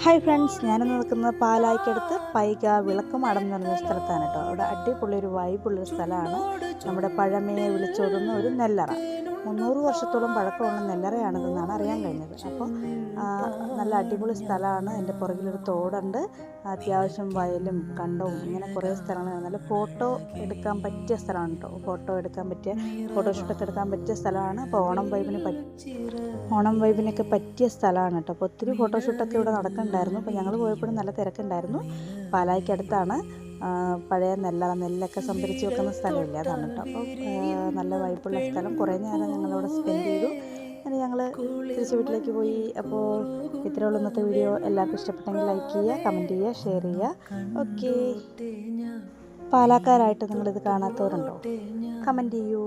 Hi friends, ഞാനിന്ന് നിൽക്കുന്നത് പാലായ്ക്കടുത്ത് പൈക വിളക്കുമാടം എന്ന് പറഞ്ഞ സ്ഥലത്താണ് കേട്ടോ. അവിടെ അടിപൊളിയൊരു വൈബുള്ളൊരു സ്ഥലമാണ്. നമ്മുടെ പഴമയെ വിളിച്ചോതുന്ന ഒരു നെല്ലറ. 300 വർഷത്തോളം പഴക്കമുള്ള നെല്ലറയാണിതെന്നാണ് അറിയാൻ കഴിഞ്ഞത്. അപ്പോൾ നല്ല അടിപൊളി സ്ഥലമാണ്. എൻ്റെ പുറകിലൊരു തോടുണ്ട്, അത്യാവശ്യം വയലും കണ്ടവും ഇങ്ങനെ കുറേ സ്ഥലങ്ങൾ. നല്ല ഫോട്ടോ എടുക്കാൻ പറ്റിയ സ്ഥലമാണ് കേട്ടോ. ഫോട്ടോഷൂട്ടൊക്കെ എടുക്കാൻ പറ്റിയ സ്ഥലമാണ്. അപ്പോൾ ഓണം വൈബിനൊക്കെ പറ്റിയ സ്ഥലമാണ് കേട്ടോ. അപ്പോൾ ഒത്തിരി ഫോട്ടോഷൂട്ടൊക്കെ ഇവിടെ നടക്കുന്നുണ്ടായിരുന്നു. അപ്പോൾ ഞങ്ങൾ പോയപ്പോഴും നല്ല തിരക്കുണ്ടായിരുന്നു. പാലായ്ക്കടുത്താണ് പഴയ നെല്ലൊക്കെ സംഭരിച്ച് വെക്കുന്ന സ്ഥലമില്ല, അതാണ് കേട്ടോ. അപ്പോൾ നല്ല വൈബുള്ള സ്ഥലം. കുറേ നേരം ഞങ്ങളവിടെ സ്പെൻഡ് ചെയ്തു. അങ്ങനെ ഞങ്ങൾ തിരിച്ച് വീട്ടിലേക്ക് പോയി. അപ്പോൾ ഇത്രയുള്ള ഇന്നത്തെ വീഡിയോ. എല്ലാവർക്കും ഇഷ്ടപ്പെട്ടെങ്കിൽ ലൈക്ക് ചെയ്യുക, കമൻറ്റ് ചെയ്യുക, ഷെയർ ചെയ്യുക. ഓക്കെ, പാലക്കാരായിട്ട് നിങ്ങളിത് കാണാത്തവരുണ്ടോ? കമൻറ്റ് ചെയ്യൂ.